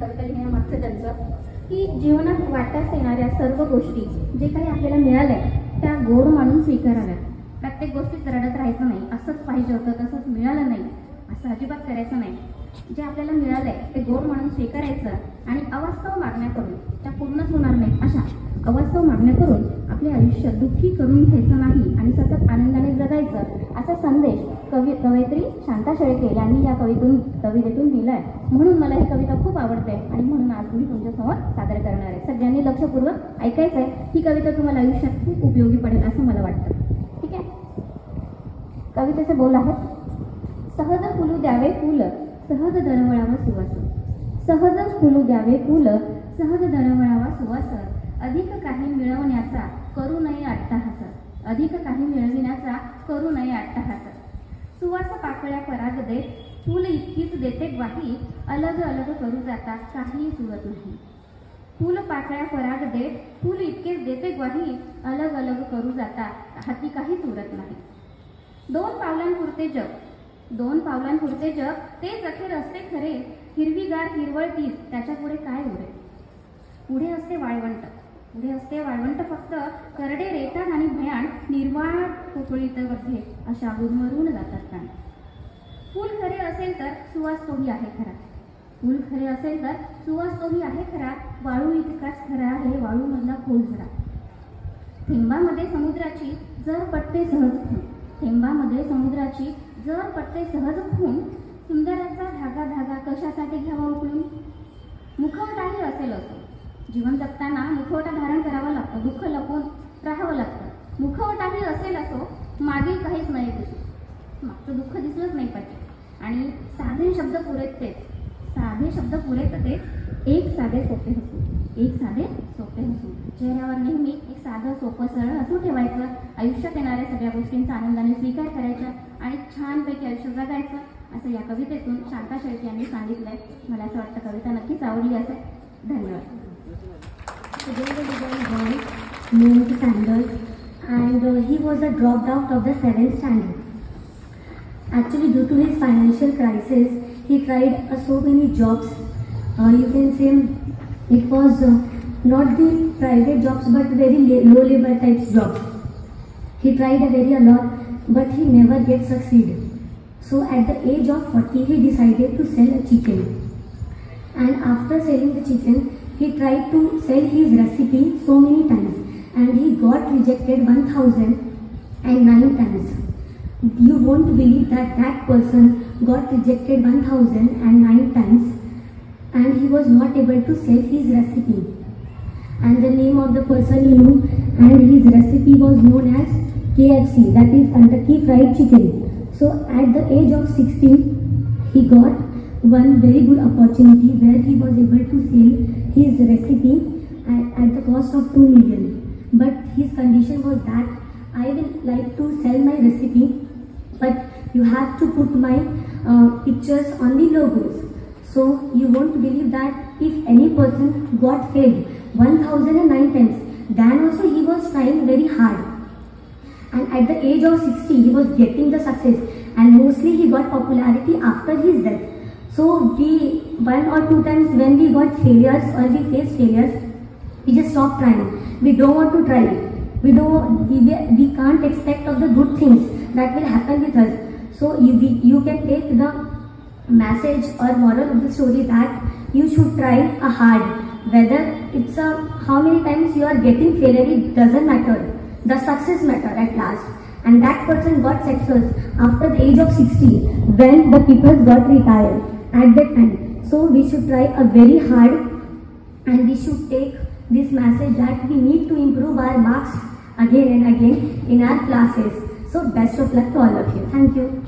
कविता लिहिण्यामागचं त्यांचं की जीवनात वाटत येणाऱ्या सर्व गोष्टी जे काही आपल्याला मिळाल्या त्या गोड मानून स्वीकाराव्या. प्रत्येक गोष्टीत रडत राहायचं नाही, असंच पाहिजे होतं तसंच मिळालं नाही असं अजिबात करायचं नाही. जे आपल्याला मिळालंय ते गोड म्हणून स्वीकारायचं आणि अवास्तव मागण्या करून त्या पूर्णच होणार नाहीत अशा अवास्तव मागण्या करून आपले आयुष्य दुःखी करून घ्यायचं नाही आणि सतत आनंदाने जगायचं असा संदेश कवयित्री शांता शेळके यांनी या कवितेतून दिलाय. म्हणून मला ही कविता खूप आवडते आणि म्हणून आज मी तुमच्यासमोर सादर करणार आहे. सगळ्यांनी लक्षपूर्वक ऐकायचं आहे. ही कविता तुम्हाला आयुष्यात खूप उपयोगी पडेल असं मला वाटतं. ठीक आहे. कवितेचे बोल आहेत. सहज फुलू द्यावे फुल सहज दरवळावा सुवास, सहज फुलू द्यावे फुल सहज दरवळावा सुवास, अधिक काही मिळवण्याचा करू नये अट्टहास, अधिक काही मिळविण्याचा करू नये अट्टहास, सुवास पाकळ्या पराग देत फुल इतकीच देते ग्वाही, अलग अलग करू जाता काही सुरत नाही. फुल पाकळ्या पराग देत फुल इतकेच देते ग्वाही, अलग अलग करू जाता हाती काही सुरत नाही. दोन पावलांपुरते जग दोन पावलांपुरते जग तेच अखेर असते खरे, हिरवीगार हिरवळ तीच त्याच्या पुढे काय उरे. पुढे असते वाळवंट फक्त करडे रेतात आणि भयाण निर्वाळ पोकळीत वरते अशा गुदमरून जातात प्राण. फूल खरे असेल तर सुवास तोही आहे खरा, फूल खरे असेल तर सुवास तोही आहे खरा, वाळू इतकाच खरा आहे वाळू मधला खोल झरा. थेंबामध्ये समुद्राची जर पट्टे सहज खून, थेंबामध्ये समुद्राची जर पट्टे सहज खून, सुंदराचा धागा धागा कशासाठी घ्यावा उकळून. मुखवटाही असेल असो, जीवन जगताना मुखवटा धारण करावा लागतो, दुःख लपवून राहावं लागतं. मुखवटाही असेल असो मागील काहीच नाही दिसू, मागचं दुःख दिसलंच नाही पाहिजे. आणि साधे शब्द पुरेत तेच, साधे शब्द पुरेत तेच, एक साधे सोपे हसू, एक साधे सोपे हसू. चेहऱ्यावर नेहमी एक साधं सोपं सरळ हसू ठेवायचं. आयुष्यात येणाऱ्या सगळ्या गोष्टींचा आनंदाने स्वीकार करायचा आणि छानपैकी आयुष्य जगायचं असं या कवितेतून शांता शेळके यांनी सांगितलंय. मला असं वाटतं कविता नक्कीच आवडली असेल. धन्यवाद. Named Sanders, and he was a dropped out of the 7th standard. Actually, due to his financial crisis, he tried so many jobs. You can say it was not the private jobs but very low labor types jobs. He tried a lot, but he never get succeed. So at the age of 40, he decided to sell a chicken. And after selling the chicken, he tried to sell his recipe so many times, and he got rejected 1009 times. You won't believe that person got rejected 1009 times, and he was not able to sell his recipe. And the name of the person he knew, and his recipe was known as KFC, that is Kentucky Fried Chicken. So at the age of 16, he got one very good opportunity where he was able to sell his recipe at the cost of 2 million. But his condition was that I will like to sell my recipe, but you have to put my pictures on the logos. So you won't believe that if any person got failed 1009 times, then also he was trying very hard. And at the age of 60, he was getting the success, and mostly he got popularity after his death. So we, 1 or 2 times when we got failures or we faced failures, we just stopped trying. We don't want to try. We can't expect of the good things that will happen with us. So you can take the message or moral of the story that you should try hard. Whether it's how many times you are getting failure, it doesn't matter. The success matter at last. And that person got success after the age of 60 when the people got retired at that time. So we should try very hard, and we should take this message that we need to improve our marks again and again in our classes. So best of luck to all of you. Thank you.